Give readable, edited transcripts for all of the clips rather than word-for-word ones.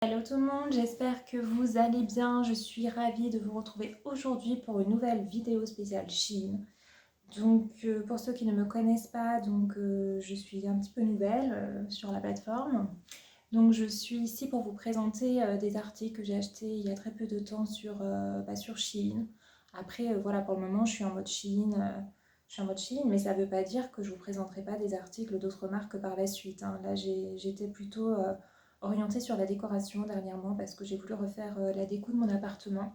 Hello tout le monde, j'espère que vous allez bien. Je suis ravie de vous retrouver aujourd'hui pour une nouvelle vidéo spéciale Shein. Pour ceux qui ne me connaissent pas, je suis un petit peu nouvelle sur la plateforme. Donc je suis ici pour vous présenter des articles que j'ai achetés il y a très peu de temps sur Shein. Après, voilà, pour le moment, je suis en mode Shein. Mais ça ne veut pas dire que je ne vous présenterai pas des articles d'autres marques par la suite, hein. Là, j'étais plutôt orientée sur la décoration dernièrement parce que j'ai voulu refaire la déco de mon appartement.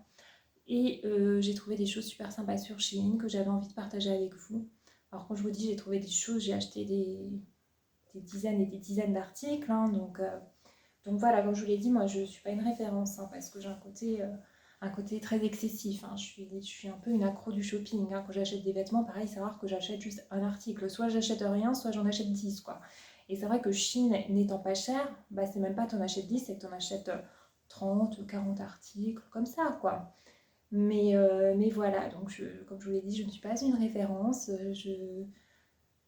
Et j'ai trouvé des choses super sympas sur Shein que j'avais envie de partager avec vous. Alors quand je vous dis j'ai trouvé des choses, j'ai acheté des dizaines et des dizaines d'articles, hein. Donc voilà, comme je vous l'ai dit, moi je ne suis pas une référence, hein, parce que j'ai un côté très excessif, hein. Je suis un peu une accro du shopping, hein. Quand j'achète des vêtements, pareil, c'est rare que j'achète juste un article. Soit j'achète rien, soit j'en achète 10, quoi. Et c'est vrai que Shein n'étant pas cher, bah c'est même pas t'en achètes 10, c'est que t'en achètes 30, 40 articles, comme ça, quoi. Mais voilà, comme je vous l'ai dit, je ne suis pas une référence.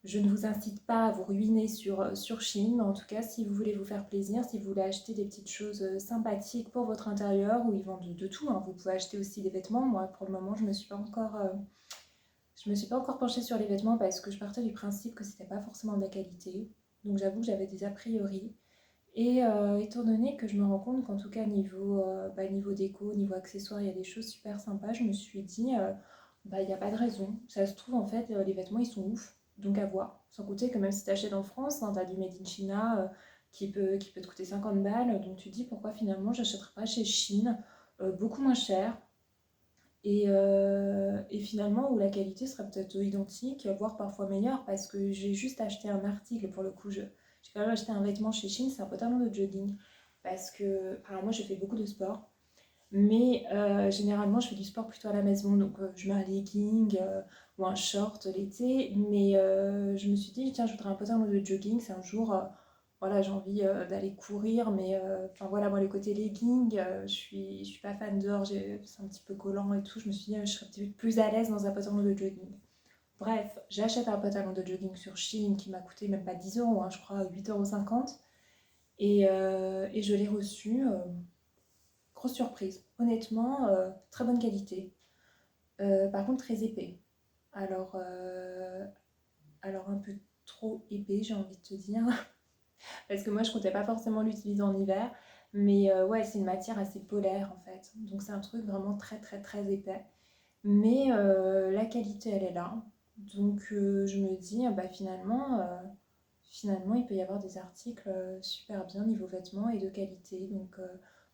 Je ne vous incite pas à vous ruiner sur Shein, mais en tout cas, si vous voulez vous faire plaisir, si vous voulez acheter des petites choses sympathiques pour votre intérieur, où ils vendent de tout, hein. Vous pouvez acheter aussi des vêtements. Moi, pour le moment, je me suis pas encore penchée sur les vêtements parce que je partais du principe que c'était pas forcément de la qualité. Donc j'avoue que j'avais des a priori. Et étant donné que je me rends compte qu'en tout cas niveau déco, niveau accessoires, il y a des choses super sympas, je me suis dit, il n'y a pas de raison. Ça se trouve, en fait, les vêtements, ils sont ouf, donc à voir. Sans compter que même si tu achètes en France, hein, tu as du Made in China qui peut te coûter 50 balles. Donc tu te dis, pourquoi finalement, j'achèterais pas chez Shein, beaucoup moins cher. Et finalement, où la qualité sera peut-être identique, voire parfois meilleure, parce que j'ai juste acheté un article, pour le coup, j'ai quand même acheté un vêtement chez Shein, c'est un pantalon de jogging, parce que, alors moi je fais beaucoup de sport, mais généralement je fais du sport plutôt à la maison, donc je mets un legging ou un short l'été, mais je me suis dit, tiens, je voudrais un pantalon de jogging, c'est un jour, voilà, j'ai envie d'aller courir, mais enfin voilà, moi le côté legging, je suis pas fan dehors, c'est un petit peu collant et tout, je me suis dit, je serais peut-être plus à l'aise dans un pantalon de jogging. Bref, j'achète un pantalon de jogging sur Shein qui m'a coûté même pas 10 euros, hein, je crois 8,50 € et je l'ai reçu. Grosse surprise. Honnêtement, très bonne qualité. Par contre, très épais. Alors, euh, alors un peu trop épais, j'ai envie de te dire. Parce que moi, je comptais pas forcément l'utiliser en hiver. Mais ouais, c'est une matière assez polaire en fait. Donc c'est un truc vraiment très très très épais. Mais la qualité, elle est là. Je me dis, finalement, il peut y avoir des articles super bien niveau vêtements et de qualité.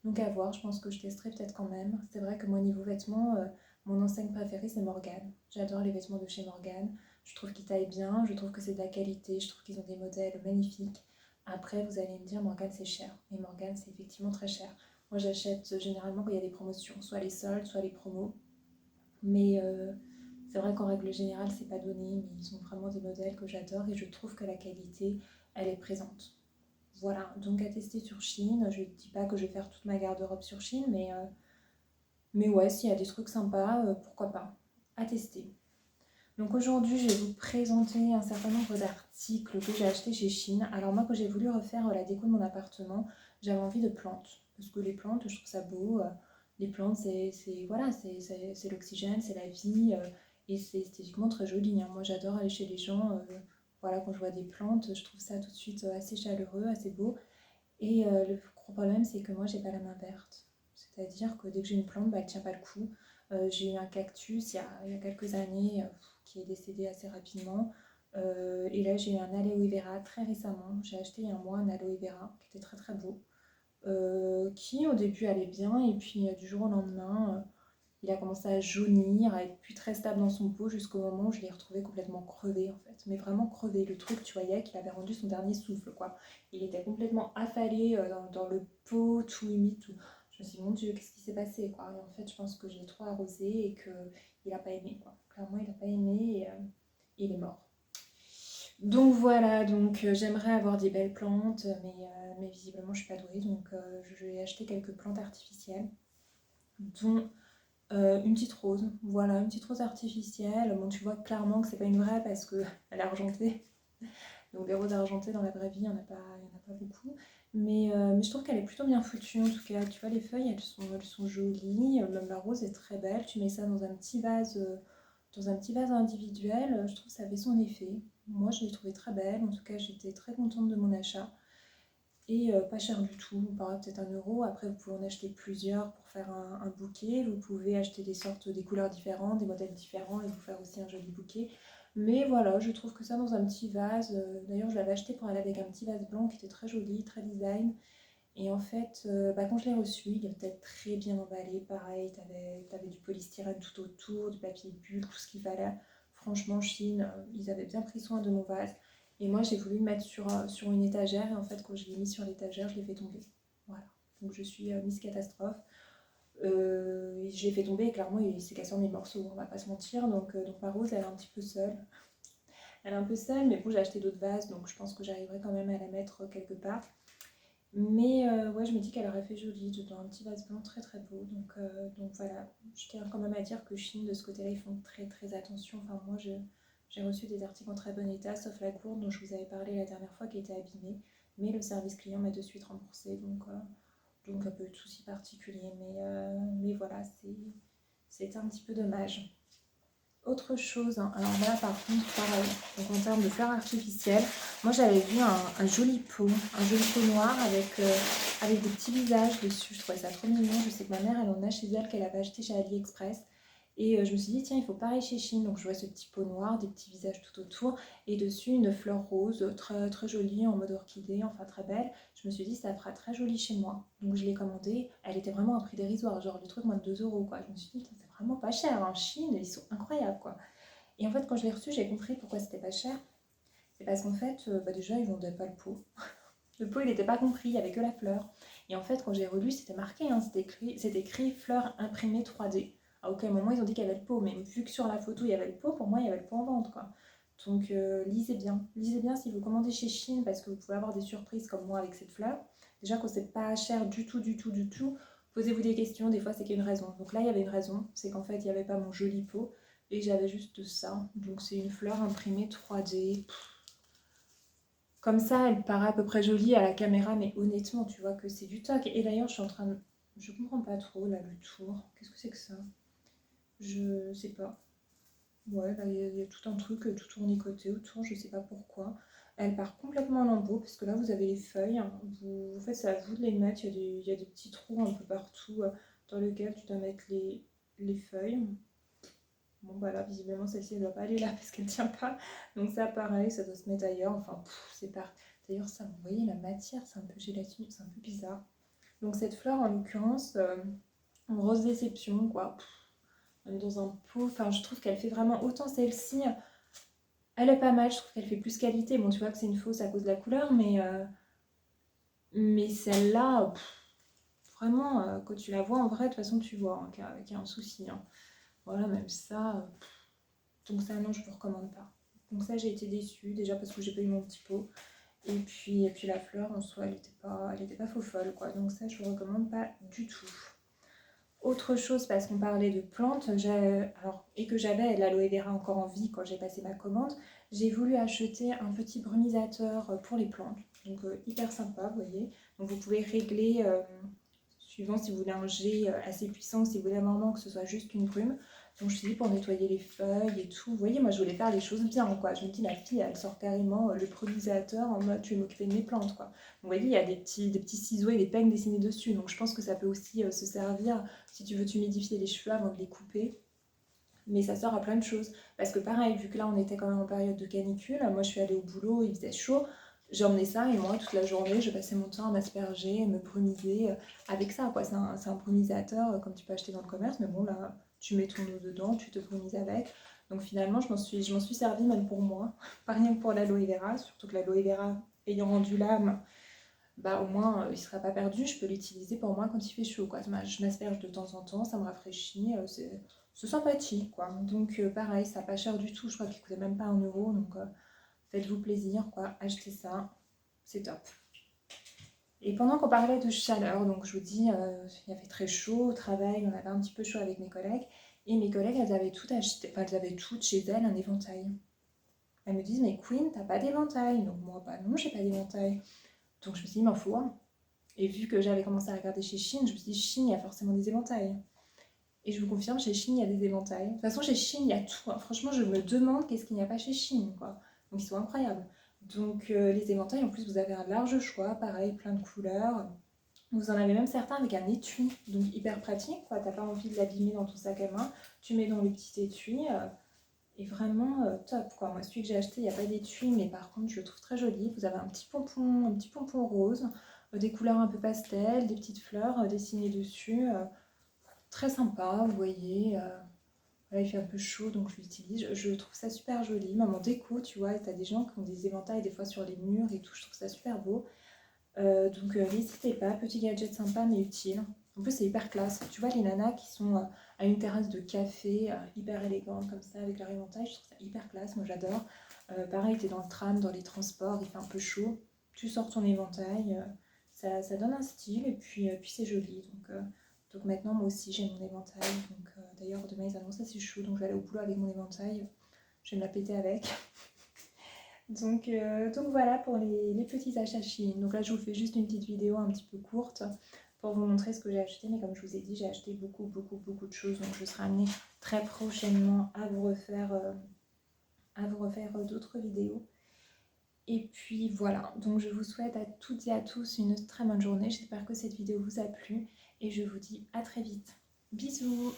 Donc à voir, je pense que je testerai peut-être quand même. C'est vrai que moi, niveau vêtements, mon enseigne préférée, c'est Morgane. J'adore les vêtements de chez Morgane. Je trouve qu'ils taillent bien, je trouve que c'est de la qualité, je trouve qu'ils ont des modèles magnifiques. Après, vous allez me dire, Morgane, c'est cher. Et Morgane, c'est effectivement très cher. Moi, j'achète généralement quand il y a des promotions, soit les soldes, soit les promos. Mais c'est vrai qu'en règle générale, c'est pas donné, mais ils ont vraiment des modèles que j'adore et je trouve que la qualité, elle est présente. Voilà, donc à tester sur Shein. Je ne dis pas que je vais faire toute ma garde-robe sur Shein, mais ouais, s'il y a des trucs sympas, pourquoi pas. À tester. Donc aujourd'hui, je vais vous présenter un certain nombre d'articles que j'ai achetés chez Shein. Alors moi, quand j'ai voulu refaire la déco de mon appartement, j'avais envie de plantes. Parce que les plantes, je trouve ça beau. Les plantes, voilà, c'est l'oxygène, c'est la vie. Et c'est esthétiquement très joli, hein. Moi, j'adore aller chez les gens. Voilà, quand je vois des plantes, je trouve ça tout de suite assez chaleureux, assez beau. Et le gros problème, c'est que moi, j'ai pas la main verte. C'est-à-dire que dès que j'ai une plante, bah, elle tient pas le coup. J'ai eu un cactus il y a quelques années qui est décédé assez rapidement. Et là, j'ai eu un aloe vera très récemment. J'ai acheté il y a un mois un aloe vera qui était très très beau. Qui au début allait bien, et puis du jour au lendemain, il a commencé à jaunir, à être plus très stable dans son pot jusqu'au moment où je l'ai retrouvé complètement crevé en fait. Mais vraiment crevé, le truc tu voyais qu'il avait rendu son dernier souffle quoi. Il était complètement affalé dans le pot, tout humide, tout. Je me suis dit mon Dieu, qu'est-ce qui s'est passé quoi. Et en fait je pense que j'ai trop arrosé et qu'il n'a pas aimé quoi. Clairement il n'a pas aimé et il est mort. Donc voilà, j'aimerais avoir des belles plantes, mais visiblement je suis pas douée, donc je vais acheter quelques plantes artificielles, dont une petite rose, voilà, une petite rose artificielle. Bon, tu vois clairement que c'est pas une vraie parce qu'elle est argentée. Donc des roses argentées dans la vraie vie, il n'y en a pas beaucoup. Mais je trouve qu'elle est plutôt bien foutue en tout cas. Tu vois, les feuilles, elles sont jolies. Même la rose est très belle. Tu mets ça dans un petit vase individuel. Je trouve que ça fait son effet. Moi, je l'ai trouvée très belle. En tout cas, j'étais très contente de mon achat. Et pas cher du tout. On parle peut-être 1 euro. Après, vous pouvez en acheter plusieurs pour faire un bouquet. Vous pouvez acheter des couleurs différentes, des modèles différents et vous faire aussi un joli bouquet. Mais voilà, je trouve que ça dans un petit vase. D'ailleurs, je l'avais acheté pour aller avec un petit vase blanc qui était très joli, très design. Et en fait, quand je l'ai reçu, il était très bien emballé. Pareil, t'avais du polystyrène tout autour, du papier bulle, tout ce qu'il fallait. Franchement, Chine, ils avaient bien pris soin de mon vase. Et moi, j'ai voulu le mettre sur une étagère. Et en fait, quand je l'ai mis sur l'étagère, je l'ai fait tomber. Voilà. Donc, je suis Miss Catastrophe. Je l'ai fait tomber et clairement, il s'est cassé en mille morceaux. On va pas se mentir. Donc ma rose, elle est un petit peu seule. Elle est un peu seule, mais bon, j'ai acheté d'autres vases. Donc, je pense que j'arriverai quand même à la mettre quelque part. Mais ouais, je me dis qu'elle aurait fait jolie dedans un petit vase blanc très très beau. Donc voilà, je tiens quand même à dire que Chine, de ce côté-là, ils font très très attention. Enfin, moi, j'ai reçu des articles en très bon état, sauf la gourde dont je vous avais parlé la dernière fois qui était abîmée. Mais le service client m'a de suite remboursé, donc un peu de soucis particuliers. Mais voilà, c'est un petit peu dommage. Autre chose, hein. Alors là par contre, pareil, donc en termes de fleurs artificielles, moi j'avais vu un joli pot noir avec des petits visages dessus. Je trouvais ça trop mignon. Je sais que ma mère, elle en a chez elle, qu'elle avait acheté chez AliExpress. Et je me suis dit, tiens, il faut pareil chez Chine. Donc je vois ce petit pot noir, des petits visages tout autour, et dessus une fleur rose, très, très jolie, en mode orchidée, enfin très belle. Je me suis dit, ça fera très joli chez moi. Donc je l'ai commandée. Elle était vraiment à un prix dérisoire, genre le truc moins de 2 euros, quoi. Je me suis dit, c'est vraiment pas cher. En Chine, ils sont incroyables, quoi. Et en fait, quand je l'ai reçu, j'ai compris pourquoi c'était pas cher. C'est parce qu'en fait, déjà, ils vendaient pas le pot. Le pot, il n'était pas compris, il n'y avait que la fleur. Et en fait, quand j'ai relu, c'était marqué, hein, c'était écrit fleur imprimée 3D. À aucun moment, ils ont dit qu'il y avait le pot, mais vu que sur la photo, il y avait le pot, pour moi, il y avait le pot en vente, quoi. Donc, lisez bien. Lisez bien si vous commandez chez Chine, parce que vous pouvez avoir des surprises comme moi avec cette fleur. Déjà, quand c'est pas cher du tout, du tout, du tout, posez-vous des questions, des fois, c'est qu'il y a une raison. Donc là, il y avait une raison, c'est qu'en fait, il n'y avait pas mon joli pot, et j'avais juste ça. Donc, c'est une fleur imprimée 3D. Comme ça, elle paraît à peu près jolie à la caméra, mais honnêtement, tu vois que c'est du toc. Et d'ailleurs, je suis en train de... Je comprends pas trop, là, le tour. Qu'est-ce que c'est que ça? Je sais pas. Ouais, là, il y a tout un truc tout tournicoté autour, je sais pas pourquoi. Elle part complètement en lambeaux, parce que là, vous avez les feuilles, hein. En fait, c'est à vous de les mettre. Il y a des petits trous un peu partout dans lesquels tu dois mettre les feuilles. Bon, bah là, visiblement, celle-ci, elle doit pas aller là parce qu'elle tient pas. Donc ça, pareil, ça doit se mettre ailleurs. Enfin, c'est pas... D'ailleurs, ça, vous voyez, la matière, c'est un peu gélatineux, c'est un peu bizarre. Donc cette fleur, en l'occurrence, en rose déception, quoi. Même dans un pot, enfin, je trouve qu'elle fait vraiment autant celle-ci. Elle est pas mal, je trouve qu'elle fait plus qualité. Bon, tu vois que c'est une fausse à cause de la couleur, mais celle-là, vraiment, quand tu la vois en vrai, de toute façon, tu vois hein, qu'il y a un souci, hein. Voilà, même ça. Donc ça, non, je ne vous recommande pas. Donc ça, j'ai été déçue, déjà parce que j'ai pas eu mon petit pot. Et puis la fleur, en soi, elle était pas faux folle, quoi. Donc ça, je vous recommande pas du tout. Autre chose, parce qu'on parlait de plantes, et que j'avais l'aloe vera encore en vie quand j'ai passé ma commande, j'ai voulu acheter un petit brumisateur pour les plantes. Donc hyper sympa, vous voyez. Donc vous pouvez régler, suivant si vous voulez un jet assez puissant, si vous voulez vraiment que ce soit juste une brume. Donc je me suis dit pour nettoyer les feuilles et tout. Vous voyez, moi je voulais faire les choses bien, quoi. Je me dis, la fille, elle sort carrément le brumisateur en mode, tu veux m'occuper de mes plantes, quoi. Vous voyez, il y a des petits ciseaux et des peignes dessinés dessus. Donc je pense que ça peut aussi se servir si tu veux t'humidifier les cheveux avant de les couper. Mais ça sert à plein de choses. Parce que pareil, vu que là on était quand même en période de canicule, moi je suis allée au boulot, il faisait chaud. J'ai emmené ça et moi toute la journée je passais mon temps à m'asperger, à me brumiser avec ça, quoi. C'est un brumisateur comme tu peux acheter dans le commerce, mais bon là tu mets ton eau dedans, tu te brumises avec. Donc finalement je m'en suis servi même pour moi, pas rien que pour l'aloe vera, surtout que l'aloe vera ayant rendu l'âme, bah au moins il ne sera pas perdu, je peux l'utiliser pour moi quand il fait chaud, quoi. Je m'asperge de temps en temps, ça me rafraîchit, c'est sympathique, quoi. Donc pareil, ça n'a pas cher du tout, je crois qu'il ne coûtait même pas 1 euro, donc faites-vous plaisir, quoi, achetez ça, c'est top. Et pendant qu'on parlait de chaleur, donc je vous dis, il y avait très chaud au travail, on avait un petit peu chaud avec mes collègues, et mes collègues, elles avaient toutes acheté, enfin elles avaient toutes chez elles un éventail. Elles me disent, mais Queen, t'as pas d'éventail? Donc moi, bah non, j'ai pas d'éventail. Donc je me suis dit, il m'en faut un. Et vu que j'avais commencé à regarder chez Shein, je me suis dit Shein, il y a forcément des éventails. Et je vous confirme, chez Shein, il y a des éventails. De toute façon, chez Shein, il y a tout, hein. Franchement, je me demande qu'est-ce qu'il n'y a pas chez Shein, quoi. Donc, ils sont incroyables. Donc, les éventails, en plus, vous avez un large choix, pareil, plein de couleurs. Vous en avez même certains avec un étui, donc hyper pratique, quoi. T'as pas envie de l'abîmer dans ton sac à main, tu mets dans le petit étui, et vraiment top, quoi. Moi, celui que j'ai acheté, il n'y a pas d'étui, mais par contre, je le trouve très joli. Vous avez un petit pompon rose, des couleurs un peu pastel, des petites fleurs dessinées dessus. Très sympa, vous voyez. Là, il fait un peu chaud, donc je l'utilise. Je trouve ça super joli. Même en déco, tu vois, t'as des gens qui ont des éventails des fois sur les murs et tout. Je trouve ça super beau. Donc n'hésitez pas, petit gadget sympa mais utile. En plus, c'est hyper classe. Tu vois, les nanas qui sont à une terrasse de café, hyper élégantes comme ça, avec leur éventail, je trouve ça hyper classe. Moi, j'adore. Pareil, t'es dans le tram, dans les transports, il fait un peu chaud. Tu sors ton éventail, ça donne un style et puis c'est joli. Donc maintenant, moi aussi, j'ai mon éventail. Donc d'ailleurs, demain, ils annoncent assez chaud, donc je vais aller au boulot avec mon éventail. Je vais me la péter avec. Donc voilà pour les petits achats Shein. Donc là, je vous fais juste une petite vidéo un petit peu courte pour vous montrer ce que j'ai acheté. Mais comme je vous ai dit, j'ai acheté beaucoup, beaucoup, beaucoup de choses. Donc je serai amenée très prochainement à vous refaire d'autres vidéos. Et puis voilà, donc je vous souhaite à toutes et à tous une très bonne journée. J'espère que cette vidéo vous a plu et je vous dis à très vite. Bisous!